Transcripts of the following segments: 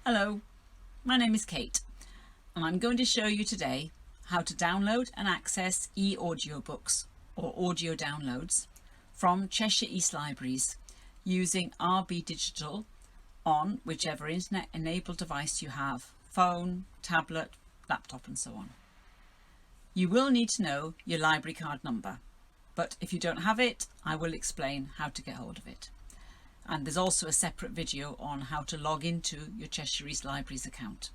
Hello, my name is Kate and I'm going to show you today how to download and access eAudiobooks or audio downloads from Cheshire East Libraries using RB Digital on whichever internet enabled device you have, phone, tablet, laptop and so on. You will need to know your library card number, but if you don't have it, I will explain how to get hold of it. And there's also a separate video on how to log into your Cheshire East Libraries account.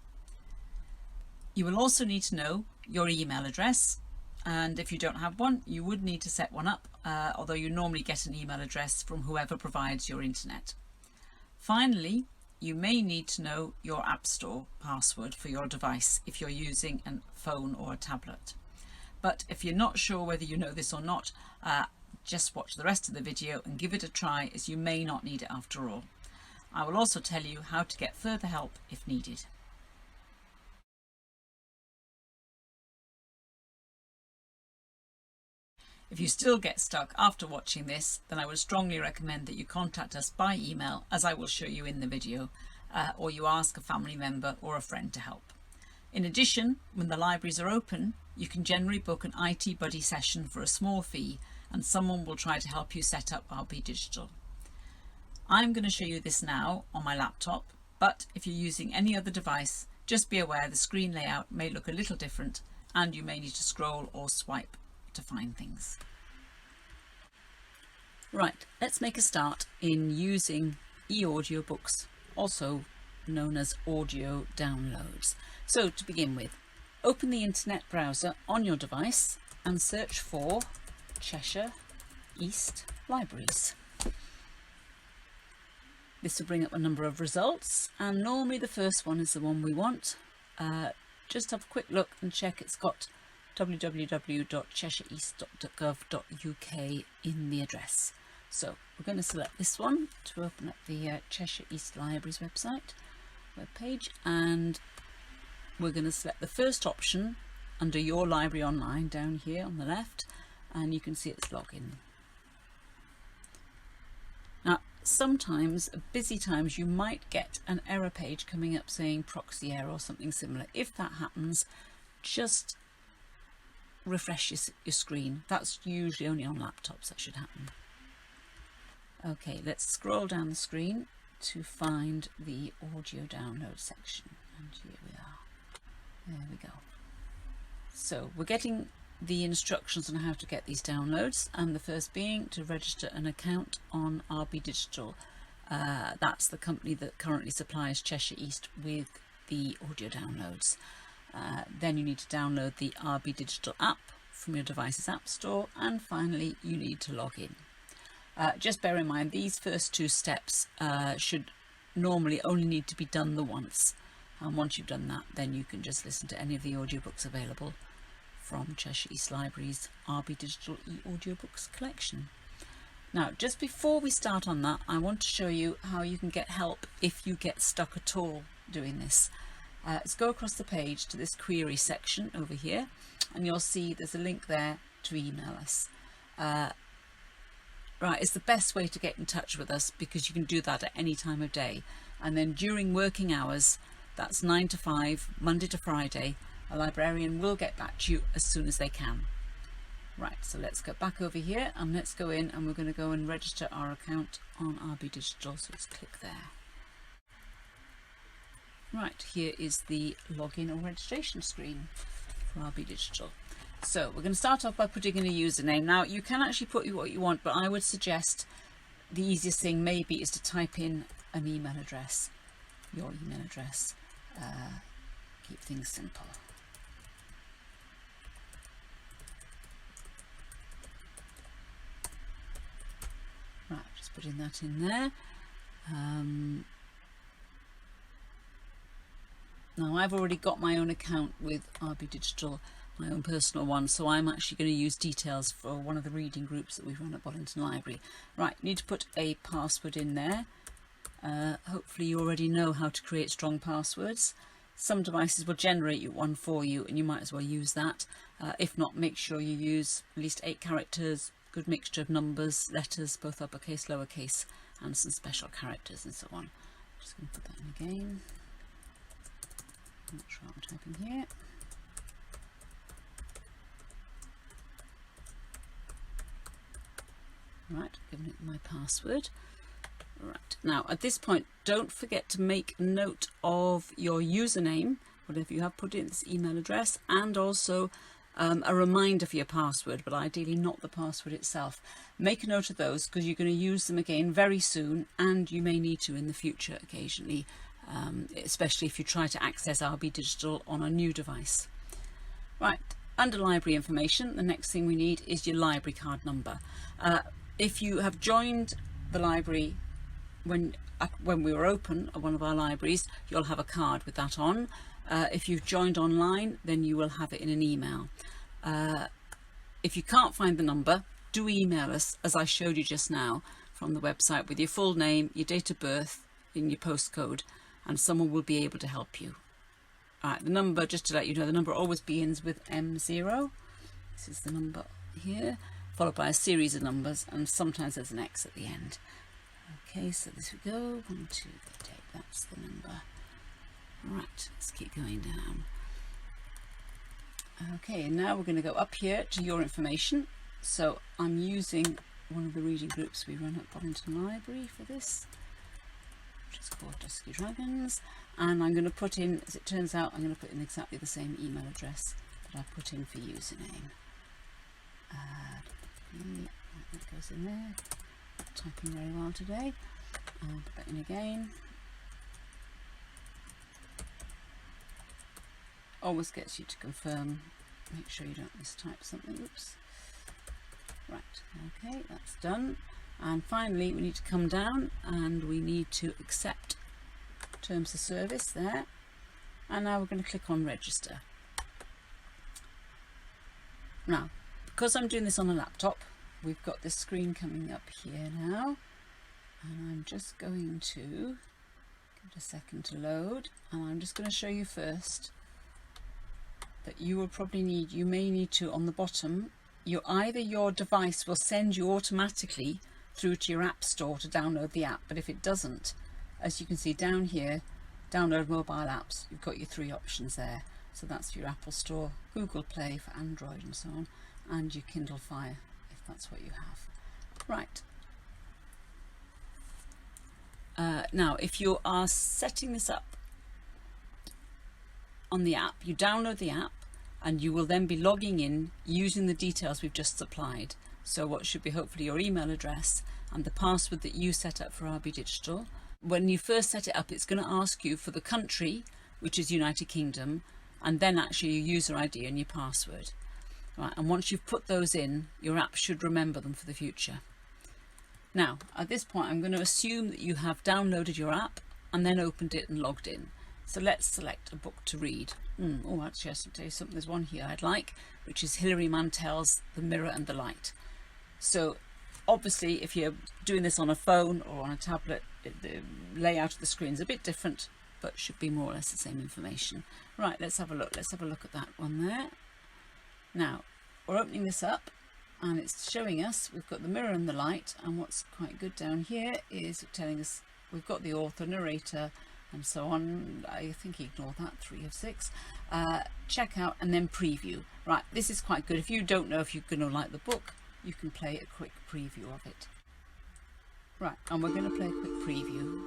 You will also need to know your email address, and if you don't have one, you would need to set one up, although you normally get an email address from whoever provides your internet. Finally, you may need to know your App Store password for your device if you're using a phone or a tablet. But if you're not sure whether you know this or not, just watch the rest of the video and give it a try, as you may not need it after all. I will also tell you how to get further help if needed. If you still get stuck after watching this, then I would strongly recommend that you contact us by email, as I will show you in the video, or you ask a family member or a friend to help. In addition, when the libraries are open, you can generally book an IT buddy session for a small fee, and someone will try to help you set up RB Digital. I'm going to show you this now on my laptop, but if you're using any other device, just be aware the screen layout may look a little different and you may need to scroll or swipe to find things. Right, let's make a start in using eAudiobooks, also known as audio downloads. So to begin with, open the internet browser on your device and search for Cheshire East Libraries. This will bring up a number of results, and normally the first one is the one we want. Just have a quick look and check it's got www.cheshireeast.gov.uk in the address. So we're going to select this one to open up the Cheshire East Libraries webpage, and we're going to select the first option under Your Library Online down here on the left, and you can see it's login. Now, sometimes, at busy times, you might get an error page coming up saying proxy error or something similar. If that happens, just refresh your screen. That's usually only on laptops that should happen. Okay, let's scroll down the screen to find the audio download section, and here we are. There we go. So we're getting the instructions on how to get these downloads, and the first being to register an account on RB Digital. That's the company that currently supplies Cheshire East with the audio downloads. Then you need to download the RB Digital app from your device's App Store, and finally you need to log in. Just bear in mind these first two steps should normally only need to be done the once, and once you've done that, then you can just listen to any of the audiobooks available from Cheshire East Libraries RB Digital eAudiobooks collection. Now, just before we start on that, I want to show you how you can get help if you get stuck at all doing this. Let's go across the page to this query section over here, and you'll see there's a link there to email us. Right, it's the best way to get in touch with us because you can do that at any time of day. And then during working hours, that's 9 to 5, Monday to Friday, a librarian will get back to you as soon as they can. Right, so let's go back over here and let's go in, and we're going to go and register our account on RB Digital. So let's click there. Right, here is the login or registration screen for RB Digital. So we're going to start off by putting in a username. Now, you can actually put what you want, but I would suggest the easiest thing maybe is to type in an email address, your email address. Keep things simple. Right, just putting that in there. Now, I've already got my own account with RB Digital, my own personal one, so I'm actually going to use details for one of the reading groups that we run at Bollington Library. Right, need to put a password in there. Hopefully you already know how to create strong passwords. Some devices will generate you one for you, and you might as well use that. If not, make sure you use at least 8 characters, good mixture of numbers, letters, both uppercase, lowercase, and some special characters and so on. Just going to put that in again. Make sure I'm typing here. Right, giving it my password. Right, now at this point, don't forget to make note of your username, whatever you have put in this email address, and also a reminder for your password, but ideally not the password itself. Make a note of those because you're going to use them again very soon, and you may need to in the future occasionally, especially if you try to access RB Digital on a new device. Right, under library information, the next thing we need is your library card number. If you have joined the library when we were open at one of our libraries, you'll have a card with that on. If you've joined online, then you will have it in an email. If you can't find the number, do email us, as I showed you just now, from the website with your full name, your date of birth, and your postcode, and someone will be able to help you. Alright, the number, just to let you know, the number always begins with M0. This is the number here, followed by a series of numbers, and sometimes there's an X at the end. Okay, so this we go, 1, 2, 8, that's the number. Right, let's keep going down. Okay, and now we're going to go up here to your information. So I'm using one of the reading groups we run at Boddington Library for this, which is called Dusky Dragons, and I'm going to put in, as it turns out, I'm going to put in exactly the same email address that I put in for username. That goes in there. Not typing very well today. I'll put that in again. Always gets you to confirm, make sure you don't mistype something. Oops. Right, okay, that's done. And finally we need to come down and we need to accept terms of service there. And now we're going to click on register. Now, because I'm doing this on a laptop, we've got this screen coming up here now, and I'm just going to give it a second to load, and I'm just going to show you first that you will probably need, you may need to, on the bottom, either your device will send you automatically through to your app store to download the app, but if it doesn't, as you can see down here, download mobile apps, you've got your 3 options there. So that's your Apple Store, Google Play for Android and so on, and your Kindle Fire if that's what you have. Right. Now if you are setting this up on the app, you download the app and you will then be logging in using the details we've just supplied. So what should be hopefully your email address and the password that you set up for RB Digital. When you first set it up, it's going to ask you for the country, which is United Kingdom, and then actually your user ID and your password. Right, and once you've put those in, your app should remember them for the future. Now, at this point, I'm going to assume that you have downloaded your app and then opened it and logged in. So let's select a book to read. Oh, actually, I'll tell you something. There's one here I'd like, which is Hilary Mantel's The Mirror and the Light. So obviously, if you're doing this on a phone or on a tablet, the layout of the screen is a bit different, but should be more or less the same information. Right, let's have a look. Let's have a look at that one there. Now, we're opening this up and it's showing us we've got The Mirror and the Light, and what's quite good down here is telling us we've got the author, narrator, and so on. I think ignore that, 3 of 6. Check out and then preview. Right, this is quite good. If you don't know if you're going to like the book, you can play a quick preview of it. Right, and we're going to play a quick preview.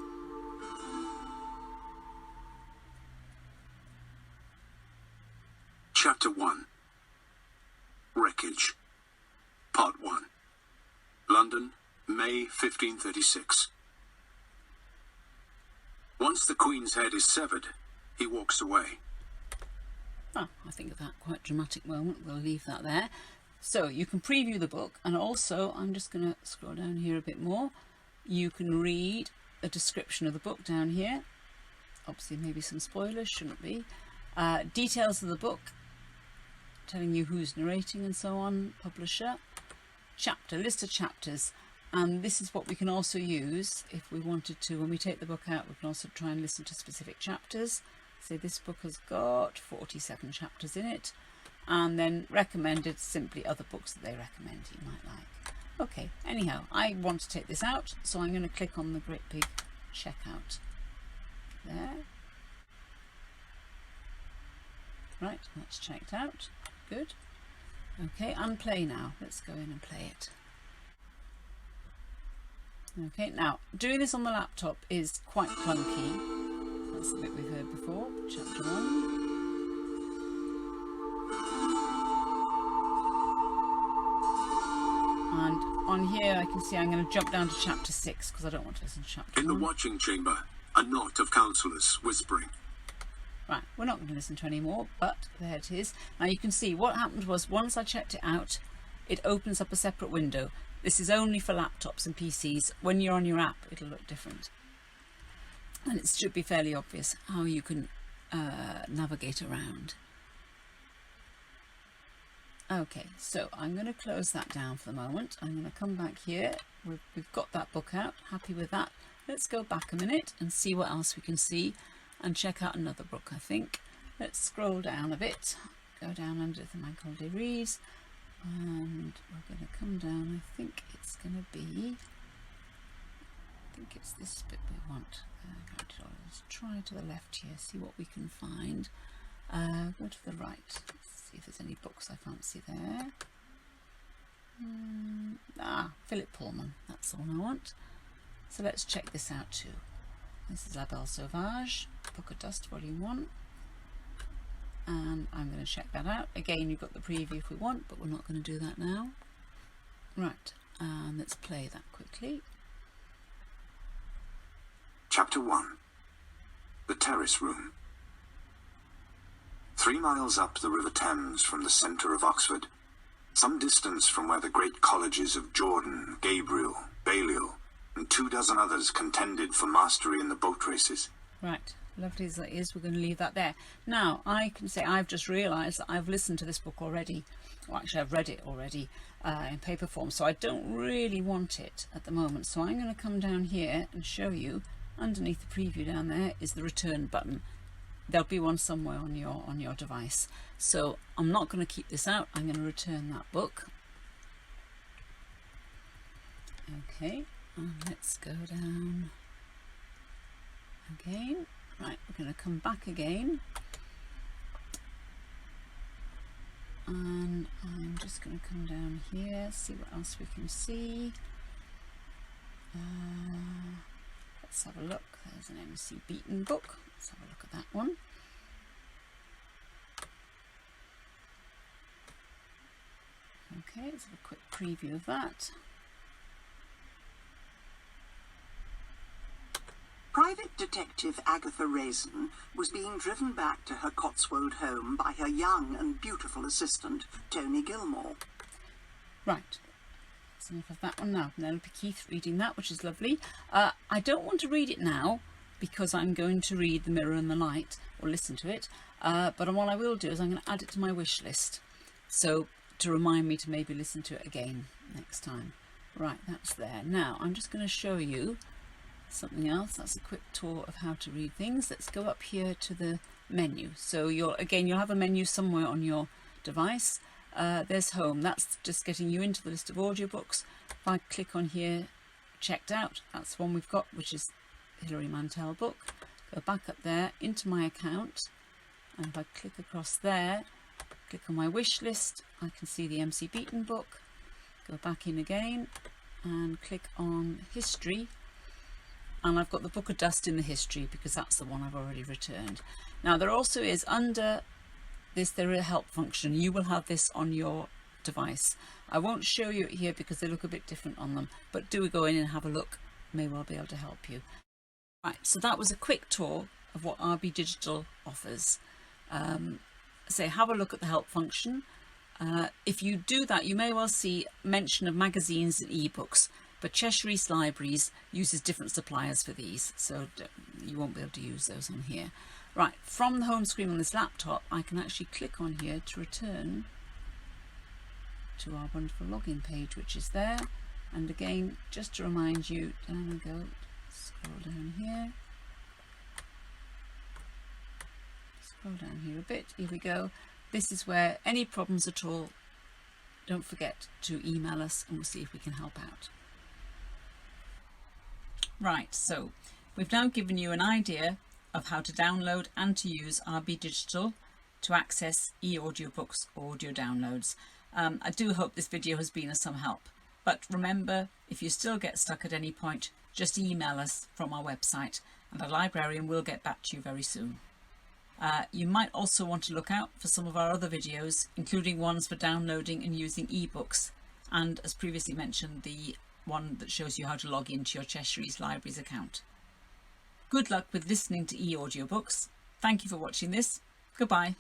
Chapter 1. Wreckage. Part 1. London, May 1536. Once the Queen's head is severed, he walks away. I think of that quite dramatic moment. We'll leave that there. So you can preview the book, and also I'm just going to scroll down here a bit more. You can read a description of the book down here. Obviously maybe some spoilers, shouldn't be. Details of the book, telling you who's narrating and so on, publisher, chapter, list of chapters, and this is what we can also use if we wanted to. When we take the book out, we can also try and listen to specific chapters. So this book has got 47 chapters in it, and then recommended, simply other books that they recommend you might like. Okay, anyhow, I want to take this out, so I'm going to click on the great big checkout there. Right, that's checked out. Good. Okay, and play now. Let's go in and play it. Okay, now doing this on the laptop is quite clunky. That's the bit we've heard before, chapter 1. And on here I can see I'm going to jump down to chapter 6 because I don't want to listen to chapter 1. In the watching chamber, a knot of counsellors whispering. Right, we're not going to listen to any more, but there it is. Now you can see what happened was once I checked it out, it opens up a separate window. This is only for laptops and PCs. When you're on your app, it'll look different. And it should be fairly obvious how you can navigate around. Okay, so I'm going to close that down for the moment. I'm going to come back here. We've got that book out. Happy with that. Let's go back a minute and see what else we can see and check out another book, I think. Let's scroll down a bit. Go down under the Bank Holiday Reads. And we're going to come down. I think it's going to be... I think it's this bit we want. Let's try to the left here, see what we can find. Go to the right. Let's see if there's any books I can't see there. Philip Pullman. That's the one I want. So let's check this out too. This is La Belle Sauvage, Book of Dust, Volume 1. And I'm going to check that out. Again, you've got the preview if we want, but we're not going to do that now. Right, and let's play that quickly. Chapter 1. The Terrace Room. 3 miles up the River Thames from the centre of Oxford, some distance from where the great colleges of Jordan, Gabriel, Balliol, and 24 others contended for mastery in the boat races. Right, lovely as that is, we're going to leave that there. Now, I can say I've just realised that I've listened to this book already. Well, actually, I've read it already in paper form, so I don't really want it at the moment. So I'm going to come down here and show you, underneath the preview down there is the return button. There'll be one somewhere on your device. So I'm not going to keep this out. I'm going to return that book. Okay, and let's go down again. Right, we're going to come back again. And I'm just going to come down here, see what else we can see. Let's have a look. There's an MC Beaton book. Let's have a look at that one. Okay, let's have a quick preview of that. Private Detective Agatha Raisin was being driven back to her Cotswold home by her young and beautiful assistant, Tony Gilmore. Right. That's enough of that one now. Penelope Keith reading that, which is lovely. I don't want to read it now because I'm going to read The Mirror and the Light, or listen to it. But what I will do is I'm going to add it to my wish list. So to remind me to maybe listen to it again next time. Right, that's there. Now I'm just going to show you something else. That's a quick tour of how to read things. Let's go up here to the menu. So you'll have a menu somewhere on your device. There's home. That's just getting you into the list of audiobooks. If I click on here, checked out, that's one we've got, which is Hilary Mantel book. Go back up there into my account, and if I click across there, click on my wish list, I can see the MC Beaton book. Go back in again and click on history, and I've got the Book of Dust in the history because that's the one I've already returned. Now there also is under this, there is a help function. You will have this on your device. I won't show you it here because they look a bit different on them, but do go in and have a look. May well be able to help you. Right, so that was a quick tour of what RB Digital offers. Say have a look at the help function. If you do that, you may well see mention of magazines and ebooks, but Cheshire East Libraries uses different suppliers for these, so you won't be able to use those on here. Right, from the home screen on this laptop, I can actually click on here to return to our wonderful login page, which is there. And again, just to remind you, down we go, scroll down here. Scroll down here a bit, here we go. This is where any problems at all, don't forget to email us and we'll see if we can help out. Right, so we've now given you an idea of how to download and to use RB Digital to access eAudiobooks audio downloads. I do hope this video has been of some help. But remember, if you still get stuck at any point, just email us from our website and a librarian will get back to you very soon. You might also want to look out for some of our other videos, including ones for downloading and using ebooks, and as previously mentioned, the one that shows you how to log into your Cheshire East Libraries account. Good luck with listening to eAudiobooks. Thank you for watching this. Goodbye.